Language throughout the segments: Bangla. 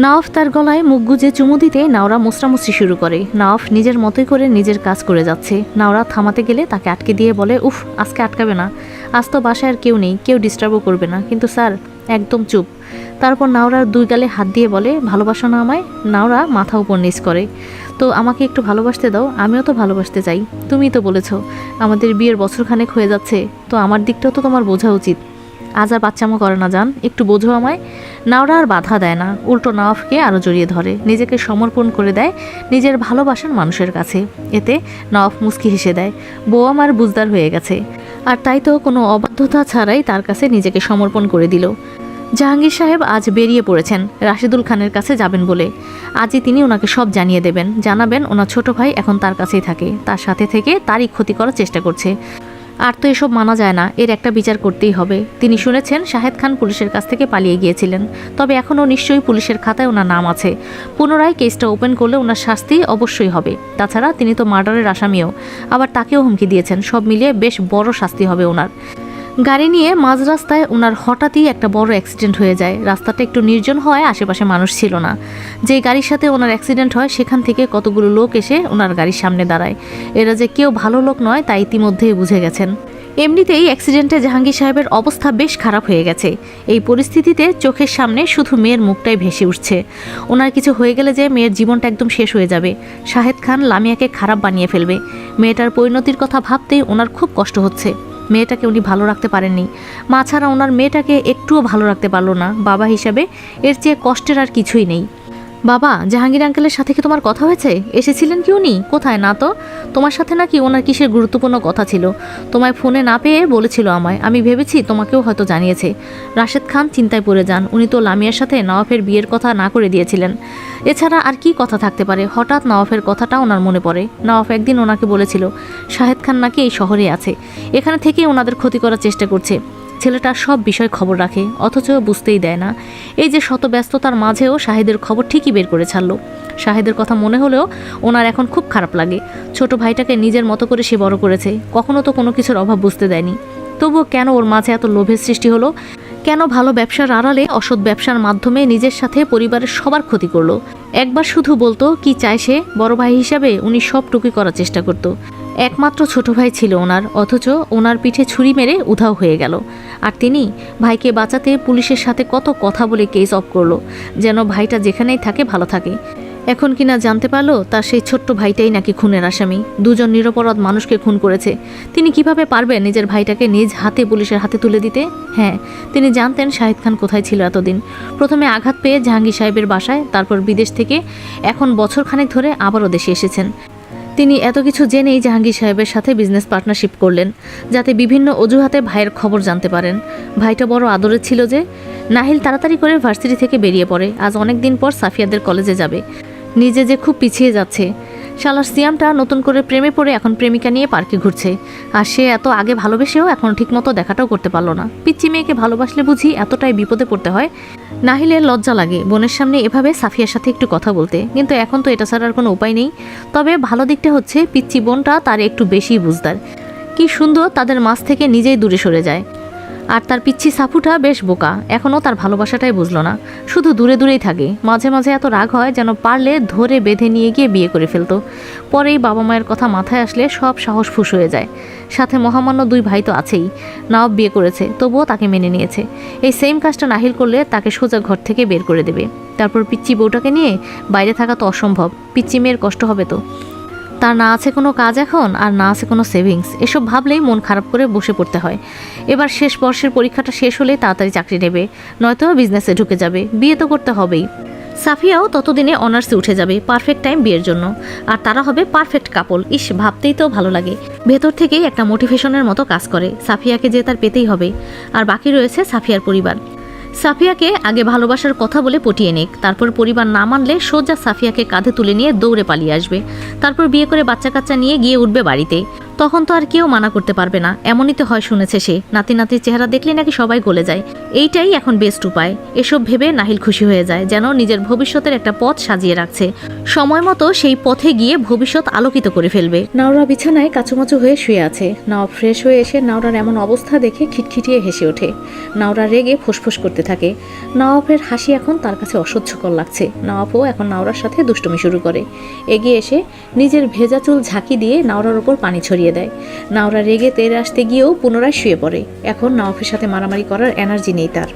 নওয়াফ তার গলায় মুখ গুজে চুমু দিতে নাওরা মোছড়ামুছড়ি শুরু করে। নওয়াফ নিজের মতোই করে নিজের কাজ করে যাচ্ছে। নাওরা থামাতে গেলে তাকে আটকে দিয়ে বলে, উফ, আজকে আটকাবে না, আজ তো বাসায় আর কেউ নেই, কেউ ডিস্টার্বও করবে না। কিন্তু স্যার একদম চুপ। তারপর নাওরার দুই গালে হাত দিয়ে বলে, ভালোবাসো না আমায়? নাওরা মাথা উপর নিচ করে। তো আমাকে একটু ভালোবাসতে দাও, আমিও তো ভালোবাসতে চাই। তুমিই তো বলেছ আমাদের বিয়ের বছরখানেক হয়ে যাচ্ছে, তো আমার দিকটাও তো তোমার বোঝা উচিত। আজ আর বাচ্চামো করে না জান, একটু বোঝো আমায়। নাওরা আর বাধা দেয় না, উল্টো নওয়াফকে আরও জড়িয়ে ধরে, নিজেকে সমর্পণ করে দেয় নিজের ভালোবাসার মানুষের কাছে। এতে নওয়াফ মুচকি হেসে দেয়, বউ আমার বুঝদার হয়ে গেছে, আর তাই তো কোনো অবাধ্যতা ছাড়াই তার কাছে নিজেকে সমর্পণ করে দিল। জাহাঙ্গীর সাহেব আজ বেরিয়ে পড়েছেন রাশেদুল খানের কাছে যাবেন বলে। আজই তিনি ওনাকে সব জানিয়ে দেবেন, জানাবেন ওনার ছোট ভাই এখন তার কাছেই থাকে, তার সাথে থেকে তারই ক্ষতি করার চেষ্টা করছে। আর তো এসব মানা যায় না, এর একটা বিচার করতেই হবে। তিনি শুনেছেন শাহেদ খান পুলিশের কাছ থেকে পালিয়ে গিয়েছিলেন, তবে এখনও নিশ্চয়ই পুলিশের খাতায় ওনার নাম আছে। পুনরায় কেসটা ওপেন করলে ওনার শাস্তি অবশ্যই হবে। তাছাড়া তিনি তো মার্ডারের আসামিও, আবার তাকেও হুমকি দিয়েছেন। সব মিলিয়ে বেশ বড় শাস্তি হবে ওনার। গাড়ি নিয়ে মাঝ রাস্তায় ওনার হঠাৎই একটা বড় অ্যাক্সিডেন্ট হয়ে যায়। রাস্তাটা একটু নির্জন হওয়ায় আশেপাশে মানুষ ছিল না। যে গাড়ির সাথে ওনার অ্যাক্সিডেন্ট হয় সেখান থেকে কতগুলো লোক এসে ওনার গাড়ির সামনে দাঁড়ায়। এরা যে কেউ ভালো লোক নয় তা ইতিমধ্যেই বুঝে গেছেন। এমনিতেই অ্যাক্সিডেন্টে জাহাঙ্গীর সাহেবের অবস্থা বেশ খারাপ হয়ে গেছে। এই পরিস্থিতিতে চোখের সামনে শুধু মেয়ের মুখটাই ভেসে উঠছে। ওনার কিছু হয়ে গেলে যে মেয়ের জীবনটা একদম শেষ হয়ে যাবে। শাহেদ খান লামিয়াকে খারাপ বানিয়ে ফেলবে। মেয়েটার পরিণতির কথা ভাবতেই ওনার খুব কষ্ট হচ্ছে। মেয়েটাকে উনি ভালো রাখতে পারেননি, মা ছাড়া ওনার মেয়েটাকে একটুও ভালো রাখতে পারলো না। বাবা হিসাবে এর চেয়ে কষ্টের আর কিছুই নেই। বাবা, জাহাঙ্গীর আঙ্কেলের সাথে কি তোমার কথা হয়েছে? এসেছিলেন কি উনি? কোথায়? না তো। তোমার সাথে নাকি ওনার কিসের গুরুত্বপূর্ণ কথা ছিল, তোমায় ফোনে না পেয়ে বলেছিল আমায়। আমি ভেবেছি তোমাকেও হয়তো জানিয়েছে। রাশেদ খান চিন্তায় পড়ে যান। উনি তো লামিয়ার সাথে নওয়াফের বিয়ের কথা না করে দিয়েছিলেন। এছাড়া আর কি কথা থাকতে পারে? হঠাৎ নওয়াফের কথাটা ওনার মনে পড়ে। নওয়াফ একদিন ওনাকে বলেছিল শাহেদ খান নাকি এই শহরে আছে, এখানে থেকে ওনাদের ক্ষতি করার চেষ্টা করছে। ছেলেটা সব বিষয় খবর রাখে, অথচ বুঝতেই দেয় না। এই যে শত ব্যস্ততার মাঝেও শাহেদের খবর ঠিকই বের করে ছাড়লো। শাহেদের কথা মনে হলেও ওনার এখন খুব খারাপ লাগে। ছোট ভাইটাকে নিজের মতো করে সে বড় করেছে, কখনো তো কোনো কিছুর অভাব বুঝতে দেয়নি। তবুও কেন ওর মাঝে এত লোভের সৃষ্টি হলো? কেন ভালো ব্যবসার আড়ালে অসৎ ব্যবসার মাধ্যমে নিজের সাথে পরিবারের সবার ক্ষতি করলো? একবার শুধু বলতো কি চায় সে। বড় ভাই হিসাবে উনি সবটুকুই করার চেষ্টা করত। একমাত্র ছোট ভাই ছিল ওনার, অথচ ওনার পিঠে ছুরি মেরে উধাও হয়ে গেল। আর তিনি ভাইকে বাঁচাতে পুলিশের সাথে কত কথা বলে কেস অফ করলো, যেন ভাইটা যেখানেই থাকে ভালো থাকে। এখন কিনা জানতে পারলো তার সেই ছোট্ট ভাইটাই নাকি খুনের আসামি। দুজন নিরপরাধ মানুষকে খুন করেছে। তিনি কিভাবে পারবেন নিজের ভাইটাকে নিজ হাতে পুলিশের হাতে তুলে দিতে? হ্যাঁ, তিনি জানতেন শাহিদ খান কোথায় ছিল এতদিন। প্রথমে আঘাত পেয়ে জাহাঙ্গীর সাহেবের বাসায়, তারপর বিদেশ থেকে, এখন বছরখানেক ধরে আবারও দেশে এসেছেন। তিনি এত কিছু জেনেই জাহাঙ্গীর সাহেবের সাথে বিজনেস পার্টনারশিপ করলেন, যাতে বিভিন্ন অজুহাতে ভাইয়ের খবর জানতে পারেন। ভাইটা বড় আদরের ছিল যে। নাহিল তাড়াতাড়ি করে ভার্সিটি থেকে বেরিয়ে পড়ে। আজ অনেক দিন পর সাফিয়াদের কলেজে যাবে। নিজে যে খুব পিছিয়ে যাচ্ছে। শালার সিয়ামটা নতুন করে প্রেমে পড়ে এখন প্রেমিকা নিয়ে পার্কে ঘুরছে। আর সে এত আগে ভালোবেসেও এখন ঠিকমতো দেখাটাও করতে পারলো না। পিচ্চি মেয়েকে ভালোবাসলে বুঝি এতটাই বিপদে পড়তে হয়? নাহিলের লজ্জা লাগে বোনের সামনে এভাবে সাফিয়ার সাথে একটু কথা বলতে, কিন্তু এখন তো এটা ছাড়ার কোনো উপায় নেই। তবে ভালো দিকটা হচ্ছে পিচ্চি বোনটা তার একটু বেশি বুঝদার। কি সুন্দর তাদের মাঝ থেকে নিজেই দূরে সরে যায়। আর তার পিচ্ছি সাফুটা বেশ বোকা, এখনও তার ভালোবাসাটাই বুঝলো না, শুধু দূরে দূরেই থাকে। মাঝে মাঝে এত রাগ হয় যেন পারলে ধরে বেঁধে নিয়ে গিয়ে বিয়ে করে ফেলতো। পরেই বাবা মায়ের কথা মাথায় আসলে সব সাহস ফুস হয়ে যায়। সাথে মহামান্য দুই ভাই তো আছেই। নওয়াব বিয়ে করেছে, তবুও তাকে মেনে নিয়েছে। এই সেম কাজটা নাহিল করলে তাকে সোজা ঘর থেকে বের করে দেবে। তারপর পিচ্চি বউটাকে নিয়ে বাইরে থাকা তো অসম্ভব। পিচ্চি মেয়ের কষ্ট হবে তো। তার না আছে কোনো কাজ এখন, আর না আছে কোনো সেভিংস। এসব ভাবলেই মন খারাপ করে বসে পড়তে হয়। এবার শেষ বর্ষের পরীক্ষাটা শেষ হলেই তাড়াতাড়ি চাকরি নেবে, নয়তো বিজনেসে ঢুকে যাবে। বিয়ে তো করতে হবেই। সাফিয়াও ততদিনে অনার্সে উঠে যাবে, পারফেক্ট টাইম বিয়ের জন্য। আর তারা হবে পারফেক্ট কাপল। ইস, ভাবতেই তো ভালো লাগে। ভেতর থেকেই একটা মোটিভেশনের মতো কাজ করে। সাফিয়াকে যে তার পেতেই হবে। আর বাকি রয়েছে সাফিয়ার পরিবার। সাফিয়াকে আগে ভালোবাসার কথা বলে পটিয়ে নিক, তারপর পরিবার না মানলে সোজা সাফিয়াকে কাঁধে তুলে নিয়ে দৌড়ে পালিয়ে আসবে। তারপর বিয়ে করে বাচ্চা কাচ্চা নিয়ে গিয়ে উঠবে বাড়িতে। তখন তো আর কেউ মানা করতে পারবে না, এমনই তো হয় শুনেছে সে। নাতি নাতির চেহারা দেখলে নাকি সবাই গলে যায়, এইটাই এখন বেস্ট উপায়। এসব ভেবে নাহিল খুশি হয়ে যায়, যেন নিজের ভবিষ্যতের একটা পথ সাজিয়ে রাখছে। সময় মতো সেই পথে গিয়ে ভবিষ্যৎ আলোকিত করে ফেলবে। নাওরা বিছানায় কাচুমাচু হয়ে শুয়ে আছে। নওয়াব ফ্রেশ হয়ে এসে নাওরার এমন অবস্থা দেখে খিটখিটিয়ে হেসে ওঠে। নাওরা রেগে ফুসফুস করতে থাকে। নওয়াবের হাসি এখন তার কাছে অসহ্যকর লাগছে। নওয়াবও এখন নাওরার সাথে দুষ্টুমি শুরু করে। এগিয়ে এসে নিজের ভেজা চুল ঝাঁকি দিয়ে নাওরার ওপর পানি ছড়িয়ে দেয়। নাওরা রেগে তেরে আসতে গিয়েও পুনরায় শুয়ে পড়ে। এখন নওয়াবের সাথে মারামারি করার এনার্জি নেই তার।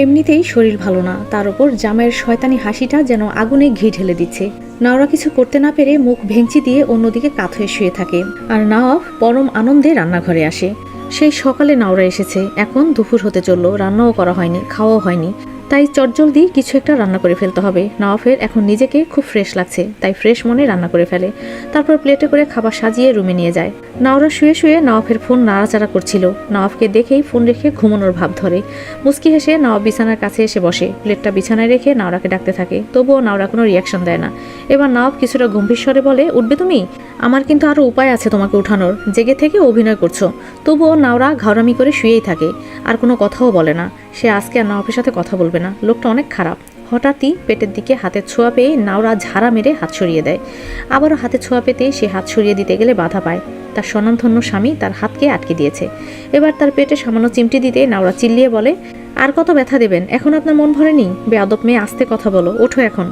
এমনিতেই শরীর ভালো না, তার ওপর জামাইয়ের শয়তানি হাসিটা যেন আগুনে ঘি ঢেলে দিচ্ছে। নাওরা কিছু করতে না পেরে মুখ ভেঙচি দিয়ে অন্যদিকে কাত হয়ে শুয়ে থাকে। আর নওয়াব পরম আনন্দে রান্নাঘরে আসে। সেই সকালে নাওরা এসেছে, এখন দুপুর হতে চলল, রান্নাও করা হয়নি, খাওয়াও হয়নি। তাই চটজলদি কিছু একটা রান্না করে ফেলতে হবে। নওয়াফের এখন নিজেকে খুব ফ্রেশ লাগছে, তাই ফ্রেশ মনে রান্না করে ফেলে। তারপর প্লেটে করে খাবার সাজিয়ে রুমে নিয়ে যায়। নাওরা শুয়ে শুয়ে নওয়াফের ফোন নাড়াচাড়া করছিল। নওয়াফকে দেখেই ফোন রেখে ঘুমানোর ভাব ধরে। মুচকি হেসে নওয়াব বিছানার কাছে এসে বসে। প্লেটটা বিছানায় রেখে নাওরাকে ডাকতে থাকে, তবুও নাওরা কোনো রিয়াকশন দেয় না। এবার নওয়াব কিছুটা গম্ভীর স্বরে বলে, উঠবে তুমি? আমার কিন্তু আরও উপায় আছে তোমাকে উঠানোর, জেগে থেকে অভিনয় করছো। তবুও নাওরা ঘাড়ামি করে শুয়েই থাকে, আর কোনো কথাও বলে না। সে আজকে আর নওয়াবের সাথে কথা বলবে না, লোকটা অনেক খারাপ। হঠাৎই পেটের দিকে হাতের ছোঁয়া পেয়ে নাওরা ঝাড়া মেরে হাত সরিয়ে দেয়। আবারও হাতে ছোঁয়া পেতে সে হাত সরিয়ে দিতে গেলে বাধা পায়। তার স্বনামধন্য স্বামী তার হাতকে আটকে দিয়েছে। এবার তার পেটে সামান্য চিমটি দিতে নাওরা চিল্লিয়ে বলে, আর কত ব্যথা দেবেন? এখন আপনার মন ভরেনি? বেয়াদব মেয়ে, আস্তে কথা বলো, ওঠো এখন।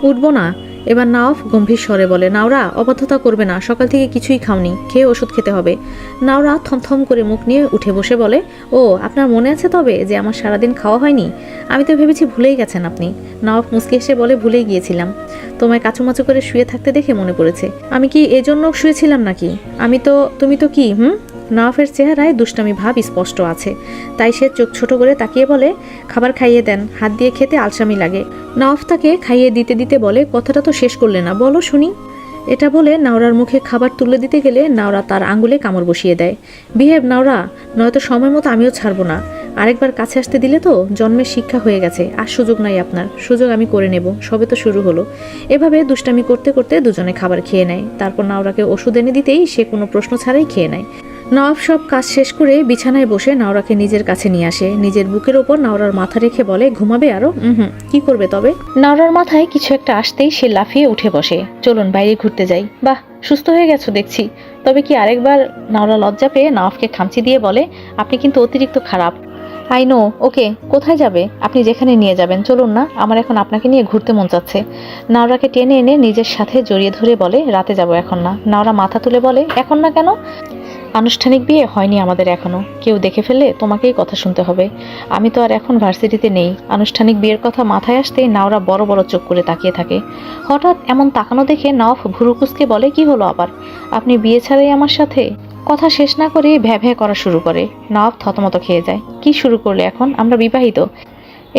উঠবো না। এবার নওয়াব গম্ভীর স্বরে বলে, নাওরা অবাধ্যতা করবে না, সকাল থেকে কিছুই খাওনি, খেয়ে ওষুধ খেতে হবে। নাওরা থমথম করে মুখ নিয়ে উঠে বসে বলে, ও আপনার মনে আছে তবে যে আমার সারাদিন খাওয়া হয়নি? আমি তো ভেবেছি ভুলেই গেছেন আপনি। নওয়াব মুচকি এসে বলে, ভুলেই গিয়েছিলাম, তোমায় কাচুমাচু করে শুয়ে থাকতে দেখে মনে পড়েছে। আমি কি এজন্য শুয়েছিলাম নাকি? তুমি তো কি নওয়াফের চেহারায় দুষ্টামি ভাব স্পষ্ট আছে, তাই সে চোখ ছোট করে তাকিয়ে বলে, খাবার খাইয়ে দেন, হাত দিয়ে খেতে আলসামি লাগে। নওয়াফ তাকে খাইয়ে দিতে দিতে বলে, কথাটা তো শেষ করলে না, বলো শুনি। এটা বলে নাওরার মুখে খাবার তুলে দিতে গেলে নাওরা তার আঙুলে কামড় বসিয়ে দেয়। বিহেভ নাওরা, নয়তো সময় মতো আমিও ছাড়বো না। আরেকবার কাছে আসতে দিলে তো জন্মের শিক্ষা হয়ে গেছে, আর সুযোগ নাই আপনার। সুযোগ আমি করে নেব, সবে তো শুরু হলো। এভাবে দুষ্টামি করতে করতে দুজনে খাবার খেয়ে নেয়। তারপর নাওরাকে ওষুধ এনে দিতেই সে কোনো প্রশ্ন ছাড়াই খেয়ে নেয়। নওয়াব সব কাজ শেষ করে বিছানায় বসে নাওরাকে নিজের কাছে নিয়ে আসে। নিজের বুকের ওপর নাওরার মাথা রেখে বলে, ঘুমাবে আরো? কি করবে তবে? নাওরার মাথায় কিছু একটা আসতেই সে লাফিয়ে উঠে বসে। চলুন বাইরে ঘুরতে যাই। বাহ, সুস্থ হয়ে গেছো দেখছি। তবে কি আরেকবার? নাওরা লজ্জা পেয়ে নওয়াবকে খামচি দিয়ে বলে, আপনি কিন্তু অতিরিক্ত খারাপ। I know. ওকে, কোথায় যাবে? আপনি যেখানে নিয়ে যাবেন, চলুন না, আমার এখন আপনাকে নিয়ে ঘুরতে মন চাচ্ছে। নাওরাকে টেনে এনে নিজের সাথে জড়িয়ে ধরে বলে, রাতে যাব, এখন না। নাওরা মাথা তুলে বলে, এখন না কেন? আনুষ্ঠানিক বিয়ে হয়নি আমাদের এখনো, কেউ দেখে ফেললে তোমাকেই কথা শুনতে হবে। আমি তো আর এখন ভার্সিটিতে নেই। আনুষ্ঠানিক বিয়ের কথা মাথায় আসতে নাওরা বড় বড় চোখ করে তাকিয়ে থাকে। হঠাৎ এমন তাকানো দেখে নওয়াব ভুরুকুসকে বলে, কি হলো আবার? আপনি বিয়ে ছাড়াই আমার সাথে? কথা শেষ না করে ভ্যা ভ্যা করা শুরু করে। নওয়াব থতমত খেয়ে যায়। কি শুরু করলে এখন? আমরা বিবাহিত।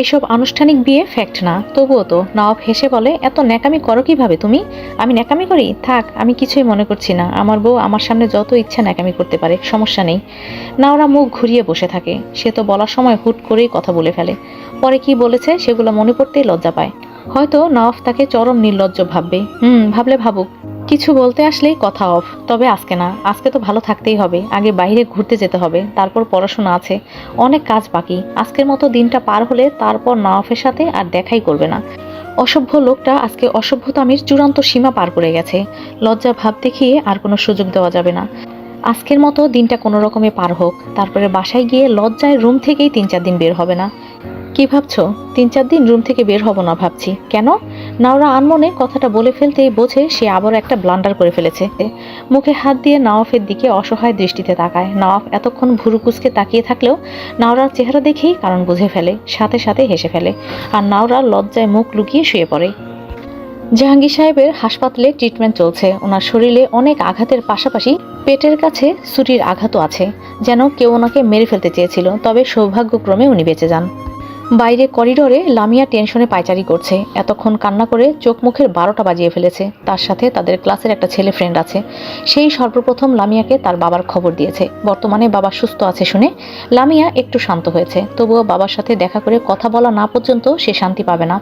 এসব আনুষ্ঠানিক বিয়ে ফ্যাক্ট না। তবুও তো। নওয়াব হেসে বলে, এত ন্যাকামি করো কিভাবে তুমি? আমি ন্যাকামি করি? থাক, আমি কিছুই মনে করছি না। আমার বউ আমার সামনে যত ইচ্ছা ন্যাকামি করতে পারে, সমস্যা নেই। নাওরা মুখ ঘুরিয়ে বসে থাকে। সে তো বলার সময় হুট করেই কথা বলে ফেলে। পরে কি বলেছে সেগুলো মনে পড়তেই লজ্জা পায়। হয়তো নওয়াব তাকে চরম নির্লজ্জ ভাববে। ভাবলে ভাবুক, কিছু বলতে আসলেই কথা অফ। তবে আজকে না, আজকে তো ভালো থাকতেই হবে। আগে বাইরে ঘুরতে যেতে হবে, তারপর পড়াশোনা আছে, অনেক কাজ বাকি। আজকের মতো দিনটা পার হলে তারপর নওয়াফের সাথে আর দেখাই করবে না। অসভ্য লোকটা আজকে অসভ্যতামির চূড়ান্ত সীমা পার করে গেছে। লজ্জা ভাব দেখিয়ে আর কোনো সুযোগ দেওয়া যাবে না। আজকের মতো দিনটা কোনো রকমে পার হোক, তারপরে বাসায় গিয়ে লজ্জায় রুম থেকেই 3-4 দিন বের হবে না। কি ভাবছো? 3-4 দিন রুম থেকে বের হব না ভাবছি। কেন? নাওরা আনমনে কথাটা বলে ফেলতেই বোঝে সে আবার একটা ব্লান্ডার করে ফেলেছে। মুখে হাত দিয়ে নওয়াফের দিকে অসহায় দৃষ্টিতে তাকায়। নওয়াফ এতক্ষণ ভুরুকুসকে তাকিয়ে থাকলেও নাওরার চেহারা দেখেই কারণ বুঝে ফেলে, সাথে সাথে হেসে ফেলে। আর নাওরা লজ্জায় মুখ লুকিয়ে শুয়ে পড়ে। জাহাঙ্গীর সাহেবের হাসপাতালে ট্রিটমেন্ট চলছে। ওনার শরীরে অনেক আঘাতের পাশাপাশি পেটের কাছে ছুরির আঘাতও আছে, যেন কেউ ওনাকে মেরে ফেলতে চেয়েছিল। তবে সৌভাগ্যক্রমে উনি বেঁচে যান। বাইরে করিডোরে লামিয়া টেনশনে পায়চারি করছে। এতক্ষণ কান্না করে চোখ মুখের 12টা বাজিয়ে ফেলেছে। তার সাথে তাদের ক্লাসের একটা ছেলে ফ্রেন্ড আছে। সেই সর্বপ্রথম লামিয়াকে তার বাবার খবর দিয়েছে। বর্তমানে বাবা সুস্থ আছে শুনে লামিয়া একটু শান্ত হয়েছে। তবুও বাবার সাথে দেখা করে কথা বলা না পর্যন্ত সে শান্তি পাবে না।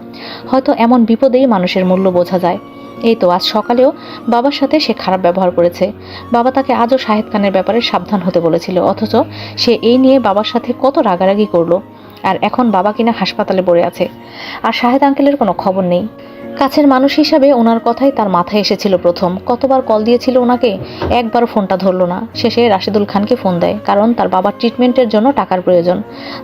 হয়তো এমন বিপদেই মানুষের মূল্য বোঝা যায়। এই তো আজ সকালেও বাবার সাথে সে খারাপ ব্যবহার করেছে। বাবা তাকে আজও শাহেদ খানের ব্যাপারে সাবধান হতে বলেছিল, অথচ সে এই নিয়ে বাবার সাথে কত রাগারাগি করলো। আর এখন বাবা কিনা হাসপাতালে পড়ে আছে, আর শাহেদ আঙ্কেলের কোনো খবর নেই। কাছের মানুষ হিসাবে ওনার কথাই তার মাথায় এসেছিল প্রথম। কতবার কল দিয়েছিল ওনাকে, একবারও ফোনটা ধরলো না। শেষে রাশেদুল খানকে ফোন দেয়, কারণ তার বাবার ট্রিটমেন্টের জন্য টাকার প্রয়োজন।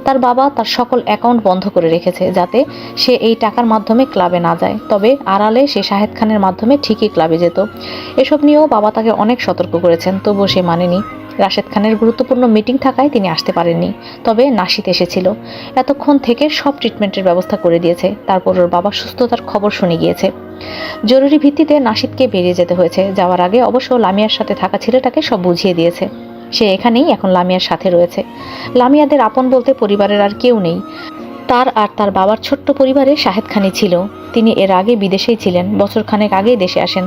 তার বাবা তার সকল অ্যাকাউন্ট বন্ধ করে রেখেছে, যাতে সে এই টাকার মাধ্যমে ক্লাবে না যায়। তবে আড়ালে সে শাহেদ খানের মাধ্যমে ঠিকই ক্লাবে যেত। এসব নিয়েও বাবা তাকে অনেক সতর্ক করেছেন, তবুও সে মানেনি। রাশেদ খানের গুরুত্বপূর্ণ মিটিং থাকায় তিনি আসতে পারেননি, তবে নাশিদ এসেছিল। এতক্ষণ থেকে সব ট্রিটমেন্টের ব্যবস্থা করে দিয়েছে। তারপর ওর বাবা সুস্থতার খবর শুনে গিয়েছে। জরুরি ভিত্তিতে নাশিদকে বেরিয়ে যেতে হয়েছে। যাওয়ার আগে অবশ্য লামিয়ার সাথে থাকা ছেলেটাকে সব বুঝিয়ে দিয়েছে। সে এখানেই এখন লামিয়ার সাথে রয়েছে। লামিয়াদের আপন বলতে পরিবারের আর কেউ নেই। তার আর তার বাবার ছোট্ট পরিবারে শাহেদ খানই ছিল। তিনি এর আগে বিদেশেই ছিলেন, বছর খানেক আগেই দেশে আসেন।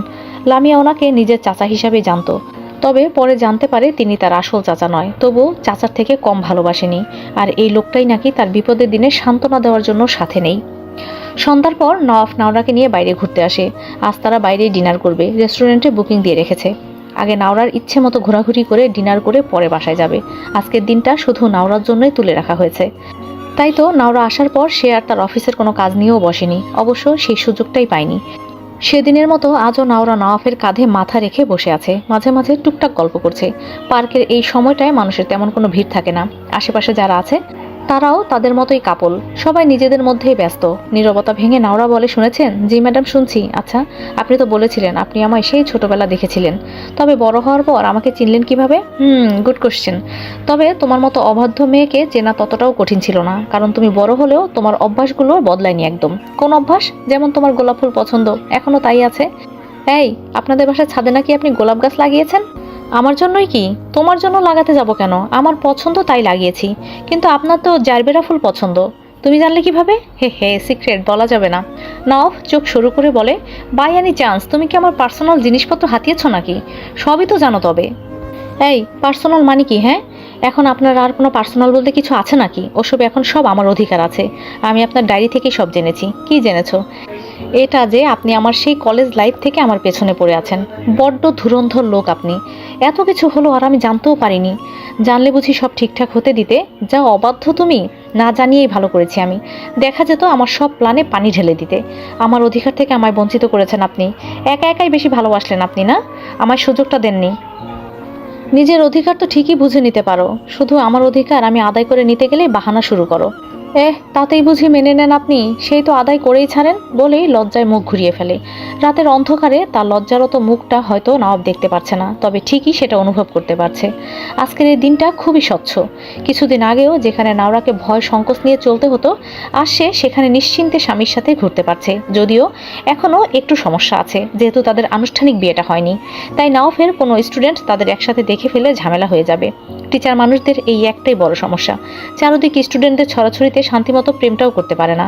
লামিয়া ওনাকে নিজের চাচা হিসাবে জানতো, তবে পরে জানতে পারে তিনি তার আসল চাচা নয়। তবু চাচার থেকে কম ভালোবাসেনি, আর এই লোকটাই নাকি তার বিপদের দিনে সান্ত্বনা দেওয়ার জন্য সাথে নেই। সন্ধ্যার পর নওয়াফ নাওরাকে নিয়ে বাইরে ঘুরতে আসে। আজ তারা বাইরে ডিনার করবে, রেস্টুরেন্টে বুকিং দিয়ে রেখেছে। আগে নাওরার ইচ্ছে মতো ঘোরাঘুরি করে ডিনার করে পরে বাসায় যাবে। আজকের দিনটা শুধু নাওরার জন্যই তুলে রাখা হয়েছে। তাই তো নাওরা আসার পর সে আর তার অফিসের কোনো কাজ নিয়েও বসেনি, অবশ্য সেই সুযোগটাই পায়নি। সেদিনের মতো আজও নাওরা নওয়াফের কাঁধে মাথা রেখে বসে আছে, মাঝে মাঝে টুকটাক গল্প করছে। পার্কের এই সময়টায় মানুষের তেমন কোনো ভিড় থাকে না। আশেপাশে যারা আছে তারাও তাদের মতোই কাপল, সবাই নিজেদের মধ্যেই ব্যস্ত। নীরবতা ভেঙে নাওরা বলে, শুনেছেন? জি ম্যাডাম, শুনছি। আচ্ছা, আপনি তো বলেছিলেন আপনি আমায় সেই ছোটবেলা দেখেছিলেন, তবে বড় হওয়ার পর আমাকে চিনলেন কিভাবে? Good question. তবে তোমার মতো অবাধ্য মেয়েকে চেনা ততটাও কঠিন ছিল না, কারণ তুমি বড় হলেও তোমার অভ্যাসগুলো বদলায়নি একদম। কোন অভ্যাস? যেমন তোমার গোলাপ ফুল পছন্দ, এখনো তাই আছে। এই, আপনাদের বাসার ছাদে নাকি আপনি গোলাপ গাছ লাগিয়েছেন? আমার জন্যই কি? তোমার জন্য লাগাতে যাব কেন? আমার পছন্দ তাই লাগিয়েছি। কিন্তু আপনার তো জারবেরা ফুল পছন্দ, তুমি জানলে কিভাবে? হে হে, সিক্রেট বলা যাবে না। নওয়াফ চোখ শুরু করে বলে, বাই এনি চান্স তুমি কি আমার পার্সোনাল জিনিসপত্র হাতিয়েছ নাকি? সবই তো জানো। তবে এই, পার্সোনাল মানে কি? হ্যাঁ, এখন আপনার আর কোনো পার্সোনাল বলতে কিছু আছে নাকি? ওসব এখন সব আমার অধিকার আছে। আমি আপনার ডায়েরি থেকেই সব জেনেছি। কি জেনেছো? এটা যে আপনি আমার সেই কলেজ লাইফ থেকে আমার পেছনে পড়ে আছেন। বড্ড ধুরন্ধর লোক আপনি। এত কিছু হলো আর আমি জানতেও পারিনি। জানলে বুঝি সব ঠিকঠাক হতে দিতে? যা অবাধ্য তুমি! না জানিয়েই ভালো করেছি আমি। দেখা যেত আমার সব প্ল্যানে পানি ঢেলে দিতে। আমার অধিকার থেকে আমায় বঞ্চিত করেছেন আপনি। একা একাই বেশি ভালোবাসলেন আপনি, না? আমায় সুযোগটা দেননি। নিজের অধিকার তো ঠিকই বুঝে নিতে পারো, শুধু আমার অধিকার আমি আদায় করে নিতে গেলে বাহানা শুরু করো। তাতেই বুঝি মেনে নেন আপনি? সেই তো আদায় করেই ছাড়েন, বলেই লজ্জায় মুখ ঘুরিয়ে ফেলে। রাতের অন্ধকারে তার লজ্জারত মুখটা হয়তো নওয়াব দেখতে পারছে না, তবে ঠিকই সেটা অনুভব করতে পারছে। আজকের এই দিনটা খুবই স্বচ্ছ। কিছুদিন আগেও যেখানে নাওরাকে ভয় সংকোচ নিয়ে চলতে হতো, আজ সে সেখানে নিশ্চিন্তে স্বামীর সাথে ঘুরতে পারছে। যদিও এখনও একটু সমস্যা আছে, যেহেতু তাদের আনুষ্ঠানিক বিয়েটা হয়নি। তাই নওয়াফের কোনো স্টুডেন্ট তাদের একসাথে দেখে ফেলে ঝামেলা হয়ে যাবে। টিচার মানুষদের এই একটাই বড় সমস্যা, চারদিকে স্টুডেন্টদের ছড়াছড়িতে শান্তিমতো প্রেমটাও করতে পারে না।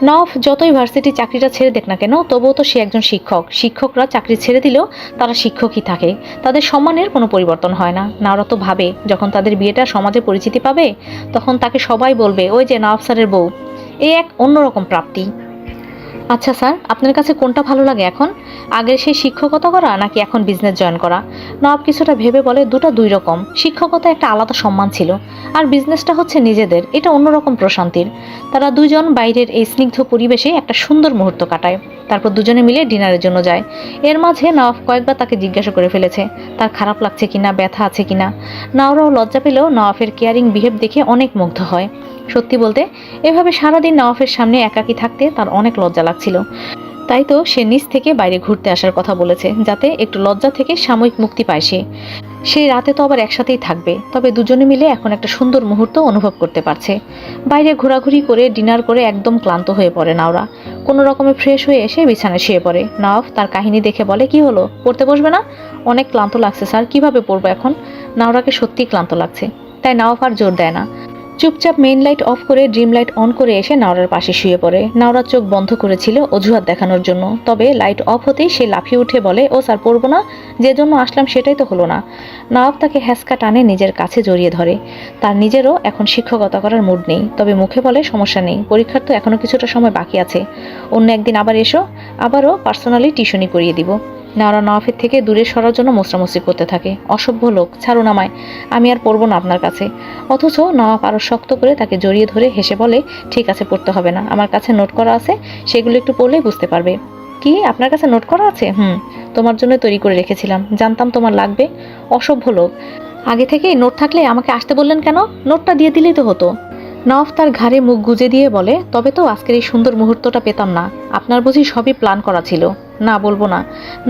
নওয়াফ যতই ভার্সিটি চাকরিটা ছেড়ে দেখ না কেন, তবুও তো সে একজন শিক্ষক। শিক্ষকরা চাকরি ছেড়ে দিলেও তারা শিক্ষকই থাকে, তাদের সম্মানের কোনো পরিবর্তন হয় না। নাওরা তো ভাবে যখন তাদের বিয়েটা সমাজে পরিচিতি পাবে, তখন তাকে সবাই বলবে, ওই যে নওয়াফ স্যারের বউ। এই এক অন্যরকম প্রাপ্তি। আচ্ছা স্যার, আপনার কাছে কোনটা ভালো লাগে এখন? আগের সেই শিক্ষকতা করা নাকি এখন বিজনেস জয়েন করা? নওয়াব কিছুটা ভেবে বলে, দুটা দুই রকম। শিক্ষকতা একটা আলাদা সম্মান ছিল, আর বিজনেসটা হচ্ছে নিজেদের, এটা অন্যরকম প্রশান্তির। তারা দুজন বাইরের এই স্নিগ্ধ পরিবেশে একটা সুন্দর মুহূর্ত কাটায়। তারপর দুজনে মিলে ডিনারের জন্য যায়। এর মাঝে নওয়াব কয়েকবার তাকে জিজ্ঞাসা করে ফেলেছে তার খারাপ লাগছে কিনা, ব্যথা আছে কিনা। নাওরাও লজ্জা পেলেও নওয়াফের কেয়ারিং বিহেভ দেখে অনেক মুগ্ধ হয়। সত্যি বলতে এভাবে সারাদিন নওয়াফের সামনে একাকী থাকতে তার অনেক লজ্জা লাগছিল। তাই তো সে নিজ থেকে বাইরে ঘুরতে আসার কথা বলেছে, যাতে একটু লজ্জা থেকে সাময়িক মুক্তি পায় সে। সেই রাতে তো আবার একসাথেই থাকবে, তবে দুজনে মিলে এখন একটা সুন্দর মুহূর্ত অনুভব করতে পারছে। বাইরে ঘোরাঘুরি করে ডিনার করে একদম ক্লান্ত হয়ে পড়ে নাওরা। কোনো রকমে ফ্রেশ হয়ে এসে বিছানায় শুয়ে পড়ে। নওয়াফ তার কাহিনী দেখে বলে, কি হলো, পড়তে বসবে না? অনেক ক্লান্ত লাগছে স্যার, কিভাবে পড়বো এখন? নাওরাকে সত্যিই ক্লান্ত লাগছে, তাই নওয়াফ আর জোর দেয় না। চুপচাপ মেইন লাইট অফ করে ড্রিম লাইট অন করে এসে নাওরার পাশে শুয়ে পড়ে। নাওরার চোখ বন্ধ করেছিল অজুহাত দেখানোর জন্য, তবে লাইট অফ হতেই সে লাফিয়ে উঠে বলে, ও স্যার পড়বো না, যে জন্য আসলাম সেটাই তো হলো না। নওয়াব তাকে হ্যাসকা টানে নিজের কাছে জড়িয়ে ধরে। তার নিজেরও এখন শিক্ষকতা করার মুড নেই, তবে মুখে বলে, সমস্যা নেই, পরীক্ষার তো এখনো কিছুটা সময় বাকি আছে, অন্য একদিন আবার এসো, আবারও পার্সোনালি টিউশনি করিয়ে দিব। নাওরা নওয়াফের থেকে দূরে সরার জন্য মোছরামুছরি করতে থাকে। অসভ্য লোক, ছাড়ুন আমায়, আমি আর পড়বো না আপনার কাছে। অথচ নওয়াফ আরও শক্ত করে তাকে জড়িয়ে ধরে হেসে বলে, ঠিক আছে, পড়তে হবে না, আমার কাছে নোট করা আছে, সেগুলো একটু পড়লেই বুঝতে পারবে। কি, আপনার কাছে নোট করা আছে? তোমার জন্য তৈরি করে রেখেছিলাম, জানতাম তোমার লাগবে। অসভ্য লোক, আগে থেকেই নোট থাকলে আমাকে আসতে বললেন কেন? নোটটা দিয়ে দিলেই তো হতো। নওয়াফ তার ঘাড়ে মুখ গুজে দিয়ে বলে, তবে তো আজকের এই সুন্দর মুহূর্তটা পেতাম না। আপনার বুঝি সবই প্ল্যান করা ছিল? না, বলবো না।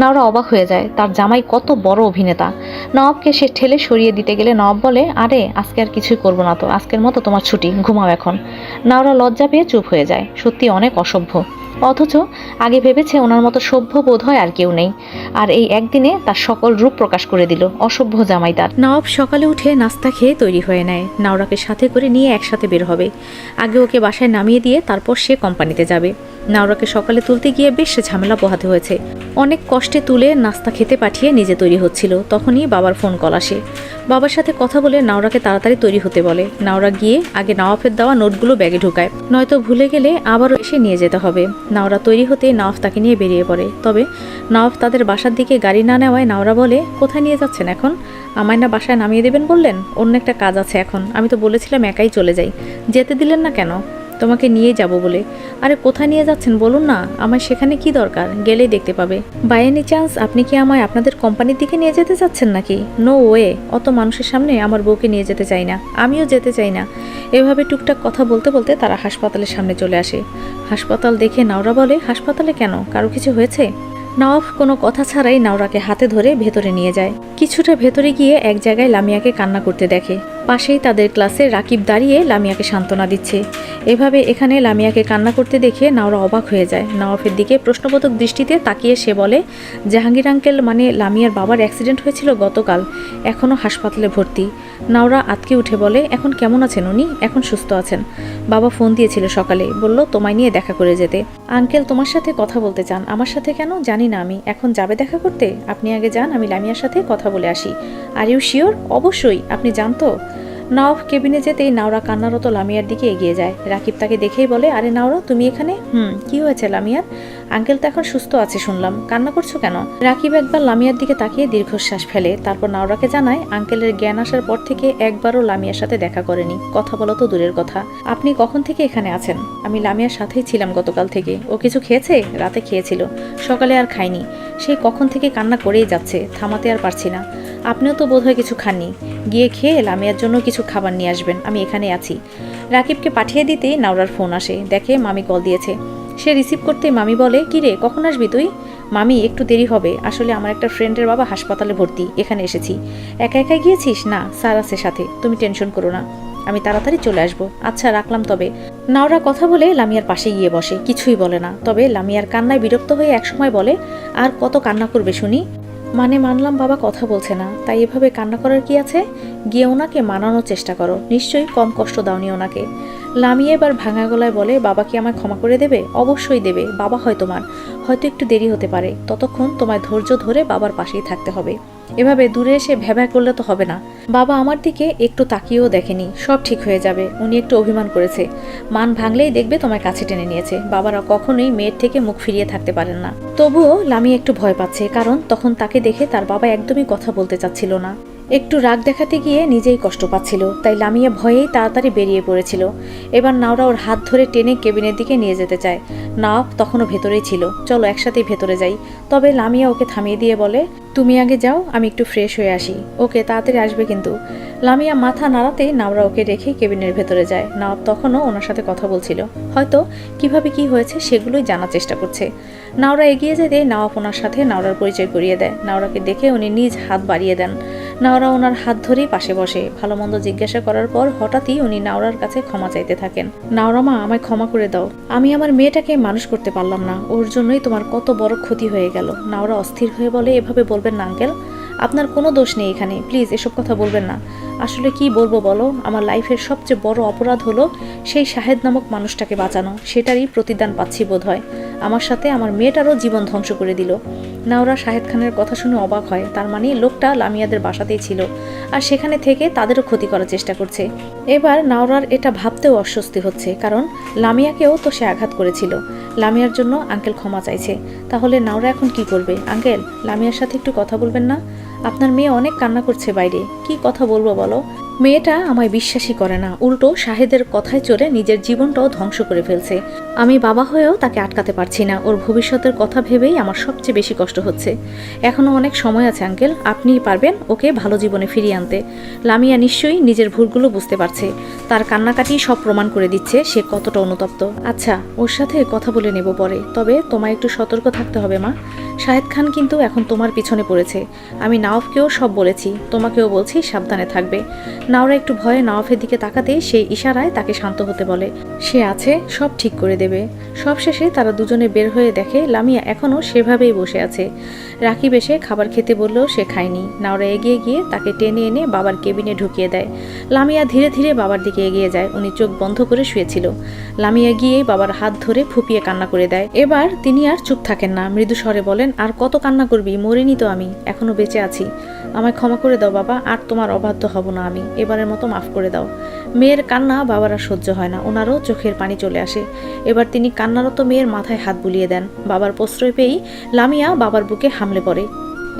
নাওরা অবাক হয়ে যায়, তার জামাই কত বড় অভিনেতা। নওয়াবকে সে ঠেলে সরিয়ে দিতে গেলে নওয়াব বলে, আরে আজকে আর কিছুই করবো না তো, আজকের মতো তোমার ছুটি, ঘুমাও এখন। নাওরা লজ্জা পেয়ে চুপ হয়ে যায়। সত্যি অনেক অসভ্য। অথচ আগে ভেবেছে ওনার মতো সভ্য বোধ হয় আর কেউ নেই, আর এই একদিনে তার সকল রূপ প্রকাশ করে দিল। অসভ্য জামাইদার। নওয়াব সকালে উঠে নাস্তা খেয়ে তৈরি হয়ে নেয়। নাওরাকে সাথে করে নিয়ে একসাথে বের হবে। আগে ওকে বাসায় নামিয়ে দিয়ে তারপর সে কোম্পানিতে যাবে। নাওরাকে সকালে তুলতে গিয়ে বেশ ঝামেলা পোহাতে হয়েছে। অনেক কষ্টে তুলে নাস্তা খেতে পাঠিয়ে নিজে তৈরি হচ্ছিল, তখনই বাবার ফোন কল আসে। বাবার সাথে কথা বলে নাওরাকে তাড়াতাড়ি তৈরি হতে বলে। নাওরা গিয়ে আগে নওয়াফের দেওয়া নোটগুলো ব্যাগে ঢুকায়, নয়তো ভুলে গেলে আবারও এসে নিয়ে যেতে হবে। নাওরা তৈরি হতে নওয়াফ তাকে নিয়ে বেরিয়ে পড়ে। তবে নওয়াফ তাদের বাসার দিকে গাড়ি না নেওয়ায় নাওরা বলে, কোথায় নিয়ে যাচ্ছেন এখন? আমায় না বাসায় নামিয়ে দেবেন বললেন? অন্য একটা কাজ আছে এখন, আমি তো বলেছিলাম একাই চলে যাই, যেতে দিলেন না কেন? তোমাকে নিয়ে যাব বলে। আরে কোথায় নিয়ে যাচ্ছেন বলুন না, আমার সেখানে কি দরকার? গেলেই দেখতে পাবে। বাই এনি চান্স আপনি কি আমায় আপনাদের কোম্পানির দিকে নিয়ে যেতে চাচ্ছেন নাকি? নো ওয়ে, অত মানুষের সামনে আমার বউকে নিয়ে যেতে চাই না, আমিও যেতে চাই না। এভাবে টুকটাক কথা বলতে বলতে তারা হাসপাতালের সামনে চলে আসে। হাসপাতাল দেখে নাওরা বলে, হাসপাতালে কেন, কারো কিছু হয়েছে? নওয়াফ কোনো কথা ছাড়াই নাওরাকে হাতে ধরে ভেতরে নিয়ে যায়। কিছুটা ভেতরে গিয়ে এক জায়গায় লামিয়াকে কান্না করতে দেখে। পাশেই তাদের ক্লাসে রাকিব দাঁড়িয়ে লামিয়াকে সান্ত্বনা দিচ্ছে। এভাবে এখানে লামিয়াকে কান্না করতে দেখে নাওরা অবাক হয়ে যায়। নওয়াফের দিকে প্রশ্নবোধক দৃষ্টিতে তাকিয়ে সে বলে, জাহাঙ্গীর আঙ্কেল মানে লামিয়ার বাবার অ্যাক্সিডেন্ট হয়েছিল গতকাল, এখনও হাসপাতালে ভর্তি। নাওরা আতকে উঠে বলে, এখন কেমন আছেন উনি? এখন সুস্থ আছেন। বাবা ফোন দিয়েছিল সকালে, বলল তোমায় নিয়ে দেখা করে যেতে। আঙ্কেল তোমার সাথে কথা বলতে চান। আমার সাথে কেন জানি না আমি। এখন যাবে দেখা করতে? আপনি আগে যান, আমি লামিয়ার সাথে কথা বলে আসি। Are you sure? অবশ্যই, আপনি জান তো? নওয়াফ কেবিনে যেতেই নাওরা কান্নারত লামিয়ার দিকে এগিয়ে যায়। রাকিব তাকে দেখেই বলে, আরে নাওরা তুমি এখানে? কি হয়েছে লামিয়ার? আঙ্কেল তো এখন সুস্থ আছে শুনলাম, কান্না করছো কেন? রাকিব একবার লামিয়ার দিকে তাকিয়ে দীর্ঘশ্বাস ফেলে, তারপর নাওরাকে জানায় আঙ্কেলের জ্ঞান আসার পর থেকে একবারও লামিয়ার সাথে দেখা করেনি, কথা বলা তো দূরের কথা। আপনি কখন থেকে এখানে আছেন? আমি লামিয়ার সাথেই ছিলাম গতকাল থেকে। ও কিছু খেয়েছে? রাতে খেয়েছিল, সকালে আর খায়নি। সেই কখন থেকে কান্না করেই যাচ্ছে, থামাতে আর পারছি না। আপনিও তো বোধহয় কিছু খাননি, গিয়ে খেয়ে লামিয়ার জন্য কিছু খাবার নিয়ে আসবেন, আমি এখানে আছি। রাকিবকে পাঠিয়ে দিতেই নাওরার ফোন আসে, দেখে মামি কল দিয়েছে। সে রিসিভ করতেই মামি বলে, কি রে, কখন আসবি তুই? মামি একটু দেরি হবে, আসলে আমার একটা ফ্রেন্ডের বাবা হাসপাতালে ভর্তি, এখানে এসেছি। একা একাই গিয়েছিস? না, স্যার আছে সাথে, তুমি টেনশন করো না, আমি তাড়াতাড়ি চলে আসবো। আচ্ছা রাখলাম তবে। নাওরা কথা বলে লামিয়ার পাশে গিয়ে বসে, কিছুই বলে না। তবে লামিয়ার কান্নায় বিরক্ত হয়ে একসময় বলে, আর কত কান্না করবে শুনি? মানে মানলাম বাবা কথা বলছে না, তাই এভাবে কান্না করার কি আছে? গিয়ে ওনাকে মানানোর চেষ্টা করো, নিশ্চয়ই কম কষ্ট দাওনি ওনাকে। লামিয়া এবার ভাঙা গলায় বলে, বাবা কি আমায় ক্ষমা করে দেবে? অবশ্যই দেবে, বাবা হয় তোমার, হয়তো একটু দেরি হতে পারে, ততক্ষণ তোমায় ধৈর্য ধরে বাবার পাশেই থাকতে হবে। এভাবে দূরে এসে ভ্যাভ্যা করলে তো হবে না। বাবা আমার দিকে একটু তাকিয়েও দেখেনি, সব ঠিক হয়ে যাবে। উনি একটু অভিমান করেছে, মান ভাঙলেই দেখবে তোমায় কাছে টেনে নিয়েছে। বাবারা কখনোই মেয়ের থেকে মুখ ফিরিয়ে থাকতে পারেন না। তবুও লামিয়া একটু ভয় পাচ্ছে, কারণ তখন তাকে দেখে তার বাবা একদমই কথা বলতে চাচ্ছিল না। একটু রাগ দেখাতে গিয়ে নিজেই কষ্ট পাচ্ছিল, তাই লামিয়া ভয়েই তাড়াতাড়ি বেরিয়ে পড়েছিল। এবার নাওরা ওর হাত ধরে টেনে কেবিনের দিকে নিয়ে যেতে চায়। নাওয়াব তখনও ভেতরেই ছিল, চলো একসাথেই ভেতরে যাই। তবে লামিয়া ওকে থামিয়ে দিয়ে বলে, তুমি আগে যাও, আমি একটু ফ্রেশ হয়ে আসি। ওকে, তাড়াতাড়ি আসবে কিন্তু। লামিয়া মাথা নাড়াতেই নাওরা ওকে রেখে কেবিনের ভেতরে যায়। নাওয়াব তখনও ওনার সাথে কথা বলছিল, হয়তো কিভাবে কি হয়েছে সেগুলোই জানার চেষ্টা করছে। নাওরা এগিয়ে যেতে নাওয়াব ওনার সাথে নাওরার পরিচয় করিয়ে দেয়। নাওরাকে দেখে উনি নিজ হাত বাড়িয়ে দেন। নাওরা ওনার হাত ধরেই পাশে বসে। ভালো মন্দ জিজ্ঞাসা করার পর হঠাৎই উনি নাওরার কাছে ক্ষমা চাইতে থাকেন। নাওরা মা, আমায় ক্ষমা করে দাও, আমি আমার মেয়েটাকে মানুষ করতে পারলাম না, ওর জন্যই তোমার কত বড় ক্ষতি হয়ে গেল। নাওরা অস্থির হয়ে বলে, এভাবে বলবেন না আঙ্কেল, আপনার কোনো দোষ নেই এখানে, প্লিজ এসব কথা বলবেন না। আসলে কি বলবো বলো, আমার লাইফের সবচেয়ে বড় অপরাধ হলো সেই শাহেদ নামক মানুষটাকে বাঁচানো। সেটারই প্রতিদান পাচ্ছি বোধ হয়। আমার সাথে আমার মেয়েটারও জীবন ধ্বংস করে দিল। নাওরা শাহেদ খানের কথা শুনে অবাক হয়। তার মানে লোকটা লামিয়াদের বাসাতেই ছিল, আর সেখানে থেকে তাদেরও ক্ষতি করার চেষ্টা করছে। এবার নাওরার এটা ভাবতেও অস্বস্তি হচ্ছে, কারণ লামিয়াকেও তো সে আঘাত করেছিল। লামিয়ার জন্য আঙ্কেল ক্ষমা চাইছে। তাহলে নাওরা এখন কি করবে? আঙ্কেল, লামিয়ার সাথে একটু কথা বলবেন না? আপনার মেয়ে অনেক কান্না করছে বাইরে। কি কথা বলবো বলো? মেয়েটা আমায় বিশ্বাসই করে না, উল্টো শাহেদের কথায় চলে নিজের জীবনটাও ধ্বংস করে ফেলছে। আমি বাবা হয়েও তাকে আটকাতে পারছি না। ওর ভবিষ্যতের কথা ভেবেই আমার সবচেয়ে বেশি কষ্ট হচ্ছে। এখনও অনেক সময় আছে আঙ্কেল, আপনিই পারবেন ওকে ভালো জীবনে ফিরিয়ে আনতে। লামিয়া নিশ্চয়ই নিজের ভুলগুলো বুঝতে পারছে। তার কান্নাকাটি সব প্রমাণ করে দিচ্ছে সে কতটা অনুতপ্ত। আচ্ছা, ওর সাথে কথা বলে নেব পরে, তবে তোমায় একটু সতর্ক থাকতে হবে মা। শাহেদ খান কিন্তু এখন তোমার পিছনে পড়েছে। আমি নাওফকেও সব বলেছি, তোমাকেও বলছি সাবধানে থাকবে। নাওরা একটু ভয়ে নাওফের দিকে তাকাতেই সেই ইশারায় তাকে শান্ত হতে বলে। সে আছে, সব ঠিক করে দেবে। সবশেষে তারা দুজনে বের হয়ে দেখে লামিয়া এখনও সেভাবেই বসে আছে। রাকিব এসে খাবার খেতে বললেও সে খায়নি। নাওরা এগিয়ে গিয়ে তাকে টেনে এনে বাবার কেবিনে ঢুকিয়ে দেয়। লামিয়া ধীরে ধীরে বাবার দিকে এগিয়ে যায়। উনি চোখ বন্ধ করে শুয়েছিল। লামিয়া গিয়ে বাবার হাত ধরে ফুপিয়ে কান্না করে দেয়। এবার তিনি আর চুপ থাকেন না, মৃদু স্বরে বলেন, আর কত কান্না করবি? মরিনি তো আমি, এখনো বেঁচে আছি। আমায় ক্ষমা করে দাও বাবা, আর তোমার অবাধ্য হব না আমি। এবারের মতো মাফ করে দাও। মেয়ের কান্না বাবার আর সহ্য হয় না, ওনারও চোখের পানি চলে আসে। এবার তিনি কান্নারত মেয়ের মাথায় হাত বুলিয়ে দেন। বাবার প্রশ্রয় পেয়েই লামিয়া বাবার বুকে হামলে পড়ে।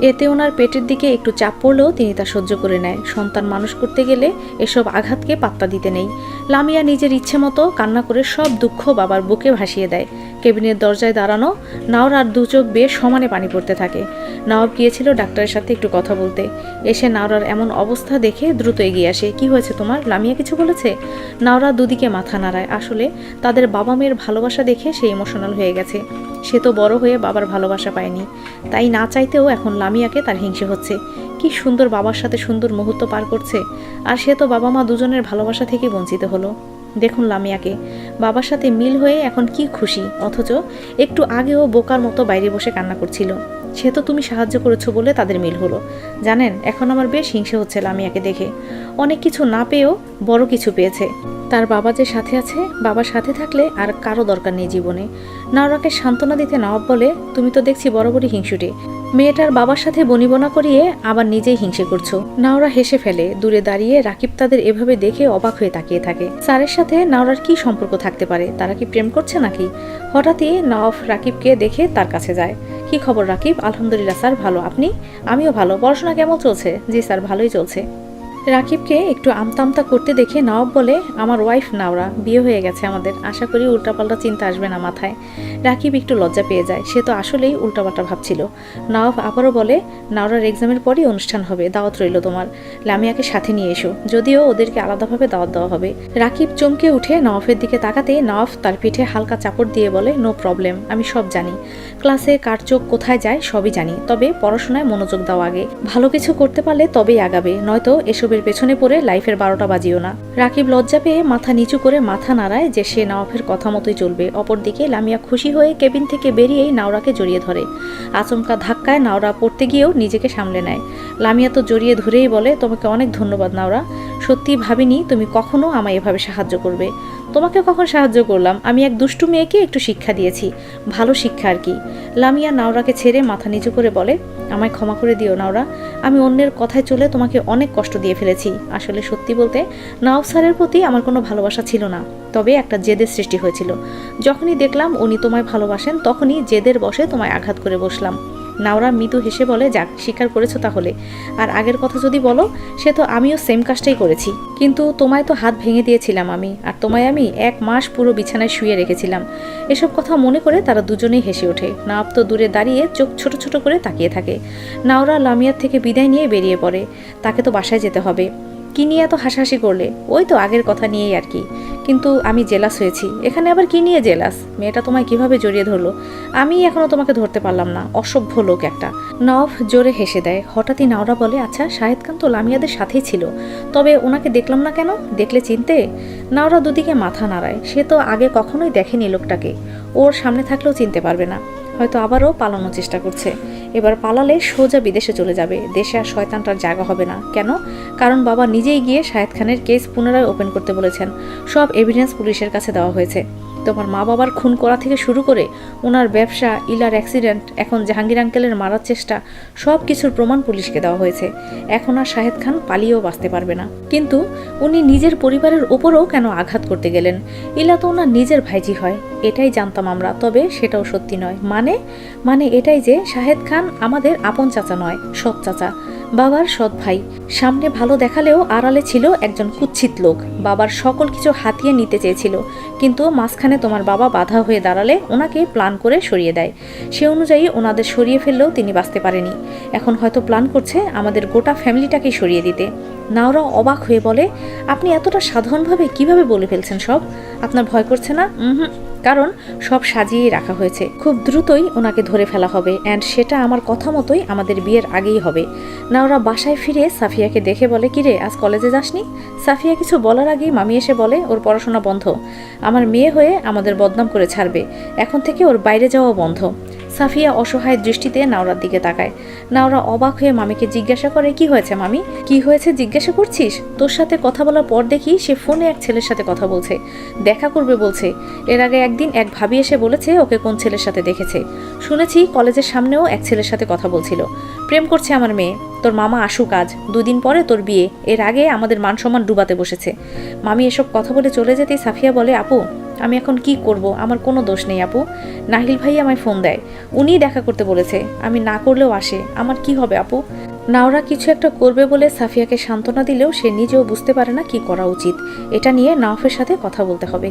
এতে ওনার পেটের দিকে একটু চাপ পড়লেও তিনি তা সহ্য করে নেয়। সন্তান মানুষ করতে গেলে এসব আঘাতকে পাত্তা দিতে নেই। লামিয়া নিজের ইচ্ছে মতো কান্না করে সব দুঃখ বাবার বুকে ভাসিয়ে দেয়। কেবিনের দরজায় দাঁড়ানো নাওরার দু চোখ বেয়ে সমানে পানি পড়তে থাকে। নওয়াব গিয়েছিল ডাক্তারের সাথে একটু কথা বলতে। এসে নাওরার এমন অবস্থা দেখে দ্রুত এগিয়ে আসে। কি হয়েছে তোমার? লামিয়া কিছু বলেছে? নাওরা দুদিকে মাথা নাড়ায়। আসলে তাদের বাবা মেয়ের ভালোবাসা দেখে সে ইমোশনাল হয়ে গেছে। সে তো বড় হয়ে বাবার ভালোবাসা পায়নি, তাই না চাইতেও এখন লামিয়াকে তার হিংসে হচ্ছে। কি সুন্দর বাবার সাথে সুন্দর মুহূর্ত পার করছে, আর সে তো বাবা মা দুজনের ভালোবাসা থেকে বঞ্চিত হলো। দেখুন লামিয়াকে, বাবার সাথে মিল হয়ে এখন কি খুশি, অথচ একটু আগেও বোকার মতো বাইরে বসে কান্না করছিল। সে তো তুমি সাহায্য করেছো বলে তাদের মিল হলো। জানেন, এখন আমার বেশ হিংসে হচ্ছে লামিয়াকে দেখে। অনেক কিছু না পেয়েও বড় কিছু পেয়েছে। তার বাবা যে সাথে আছে, বাবার সাথে থাকলে আর কারো দরকার নেই জীবনে। নাওরাকে সান্ত্বনা দিতে নওয়াব বলে, তুমি তো দেখছি বরাবরই হিংসুটে। মেয়েটার বাবার সাথে বনিবনা করিয়ে আবার নিজেই হিংসে করছো। নাওরা হেসে ফেলে। দূরে দাঁড়িয়ে রাকিব তাদের এভাবে দেখে অবাক হয়ে তাকিয়ে থাকে। স্যারের সাথে নাওরার কি সম্পর্ক থাকতে পারে? তারা কি প্রেম করছে নাকি? হঠাৎই নওয়াব রাকিবকে দেখে তার কাছে যায়। কি খবর রাকিব? আলহামদুলিল্লাহ স্যার, ভালো। আপনি? আমিও ভালো। পড়াশোনা কেমন চলছে? জি স্যার, ভালোই চলছে। রাকিবকে একটু আমতা করতে দেখে নওয়াব বলে, আমার ওয়াইফ নাওরা, বিয়ে হয়ে গেছে আমাদের। আশা করি উল্টাপাল্টা চিন্তা আসবে না মাথায়। রাকিব একটু লজ্জা পেয়ে যায়। সে তো আসলেই উল্টাপাল্টা ভাবছিল। নওয়াব আবারও বলে, নাওরার এক্সামের পরই অনুষ্ঠান হবে, দাওয়াত রইল তোমার। লামিয়াকে সাথে নিয়ে এসো, যদিও ওদেরকে আলাদাভাবে দাওয়াত দেওয়া হবে। রাকিব চমকে উঠে নওয়াফের দিকে তাকাতে নওয়াফ তার পিঠে হালকা চাপড় দিয়ে বলে, নো প্রবলেম, আমি সব জানি। ক্লাসে কার চোখ কোথায় যায় সবই জানি, তবে পড়াশোনায় মনোযোগ দাও আগে। ভালো কিছু করতে পারলে তবেই আগাবে, নয়তো এসবের পেছনে পড়ে লাইফের 12টা বাজিও না। রাকিব লজ্জা পেয়ে মাথা নিচু করে মাথা নাড়ায় যে সে নওয়াফের কথা মতোই চলবে। অপরদিকে লামিয়া খুশি হয়ে কেবিন থেকে বেরিয়েই নাওরাকে জড়িয়ে ধরে। আচমকা ধাক্কায় নাওরা পড়তে গিয়েও নিজেকে সামলে নেয়। লামিয়া তো জড়িয়ে ধরেই বলে, তোমাকে অনেক ধন্যবাদ নাওরা। সত্যি ভাবিনি তুমি কখনো আমায় এভাবে সাহায্য করবে। তোমাকে কখন সাহায্য করলাম? আমি এক দুষ্টু মেয়েকে একটু শিক্ষা দিয়েছি, ভালো শিক্ষা আর কি। লামিয়া নাওরাকে ছেড়ে মাথা নিচু করে বলে, আমায় ক্ষমা করে দিও নাওরা, আমি অন্যের কথায় চলে তোমাকে অনেক কষ্ট দিয়ে ফেলেছি। আসলে সত্যি বলতে নওয়াব স্যারের প্রতি আমার কোনো ভালোবাসা ছিল না, তবে একটা জেদের সৃষ্টি হয়েছিল। যখনই দেখলাম উনি তোমায় ভালোবাসেন, তখনই জেদের বশে তোমায় আঘাত করে বসলাম। নাওরা মৃদু হেসে বলে, যাক, স্বীকার করেছো তাহলে। আর আগের কথা যদি বলো, সে তো আমিও সেম কাজটাই করেছি, কিন্তু তোমায় তো হাত ভেঙে দিয়েছিলাম আমি, আর তোমায় আমি 1 মাস পুরো বিছানায় শুয়ে রেখেছিলাম। এসব কথা মনে করে তারা দুজনেই হেসে ওঠে। নওয়াব তো দূরে দাঁড়িয়ে চোখ ছোট ছোট করে তাকিয়ে থাকে। নাওরা লামিয়ার থেকে বিদায় নিয়ে বেরিয়ে পড়ে। তাকে তো বাসায় যেতে হবে। কি নিয়ে এত হাসাহাসি করলে? ওই তো আগের কথা নিয়েই আর কি। কিন্তু আমি জেলাস হয়েছি। এখানে আবার কি নিয়ে জেলাস? মেয়েটা তোমায় কিভাবে জড়িয়ে ধরলো? আমি এখনও তোমাকে ধরতে পারলাম না, অসভ্য লোক একটা। নওয়াফ জোরে হেসে দেয়। হঠাৎই নাওরা বলে, আচ্ছা শাহেদ খান তো লামিয়াদের সাথেই ছিল, তবে ওনাকে দেখলাম না কেন? দেখলে চিনতে? নাওরা দুদিকে মাথা নাড়ায়। সে তো আগে কখনোই দেখেনি লোকটাকে, ওর সামনে থাকলেও চিনতে পারবে না। হয়তো আবারও পালানোর চেষ্টা করছে। এবার পালালে সোজা বিদেশে চলে যাবে, দেশে আর শয়তানটার জায়গা হবে না। কেন? কারণ বাবা নিজেই গিয়ে শাহেদ খানের কেস পুনরায় ওপেন করতে বলেছেন। সব এভিডেন্স পুলিশের কাছে দেওয়া হয়েছে। তোমার মা বাবার খুন করা থেকে শুরু করে ওনার ব্যবসা, ইলার অ্যাক্সিডেন্ট, এখন জাহাঙ্গীর আঙ্কেলের মারার চেষ্টা, সব কিছুর প্রমাণ পুলিশকে দেওয়া হয়েছে। এখন আর শাহেদ খান পালিয়েও বাঁচতে পারবে না। কিন্তু উনি নিজের পরিবারের ওপরও কেন আঘাত করতে গেলেন? ইলা তো ওনার নিজের ভাইজি হয়, এটাই জানতাম আমরা, তবে সেটাও সত্যি নয়। মানে এটাই যে শাহেদ খান আমাদের আপন চাচা নয়, সৎ চাচা, বাবার সৎ ভাই। সামনে ভালো দেখালেও আড়ালে ছিল একজন কুৎসিত লোক, বাবার সকল কিছু হাতিয়ে নিতে চেয়েছিল। কিন্তু মাঝখানে তোমার বাবা বাধা হয়ে দাঁড়ালে ওনাকে প্ল্যান করে সরিয়ে দেয়। সে অনুযায়ী ওনাদের সরিয়ে ফেললেও তিনি বাঁচতে পারেনি। এখন হয়তো প্ল্যান করছে আমাদের গোটা ফ্যামিলিটাকেই সরিয়ে দিতে। নাওরা অবাক হয়ে বলে, আপনি এতটা সাধারণভাবে কিভাবে বলে ফেলছেন সব? আপনার ভয় করছে না? কারণ সব সাজিয়েই রাখা হয়েছে। খুব দ্রুতই ওনাকে ধরে ফেলা হবে, অ্যান্ড সেটা আমার কথা মতোই আমাদের বিয়ের আগেই হবে। নাওরা বাসায় ফিরে সাফিয়াকে দেখে বলে, কিরে আজ কলেজে যাসনি? সাফিয়া কিছু বলার আগেই মামি এসে বলে, ওর পড়াশোনা বন্ধ। আমার মেয়ে হয়ে আমাদের বদনাম করে ছাড়বে, এখন থেকে ওর বাইরে যাওয়া বন্ধ। সাফিয়া অসহায় দৃষ্টিতে নাওরার দিকে তাকায়। নাওরা অবাক হয়ে মামিকে জিজ্ঞাসা করে, কি হয়েছে মামি? কি হয়েছে জিজ্ঞাসা করছিস? তোর সাথে কথা বলার পর দেখি সে ফোনে এক ছেলের সাথে কথা বলছে, দেখা করবে বলছে। এর আগে একদিন এক ভাবি এসে বলেছে ওকে কোন ছেলের সাথে দেখেছে। শুনেছি কলেজের সামনেও এক ছেলের সাথে কথা বলছিল। প্রেম করছে আমার মেয়ে। তোর মামা আসুক আজ, 2 দিন পরে তোর বিয়ে, এর আগে আমাদের মান সম্মান ডুবাতে বসেছে। মামি এসব কথা বলে চলে যেতেই সাফিয়া বলে, আপু আমি এখন কি করব? আমার কোনো দোষ নেই আপু। নাহিল ভাই আমায় ফোন দেয়, উনিই দেখা করতে বলেছে, আমি না করলেও আসে, আমার কি হবে আপু? নাওরা কিছু একটা করবে বলে সাফিয়াকে সান্ত্বনা দিলেও সে নিজেও বুঝতে পারে না কি করা উচিত। এটা নিয়ে নাওফের সাথে কথা বলতে হবে।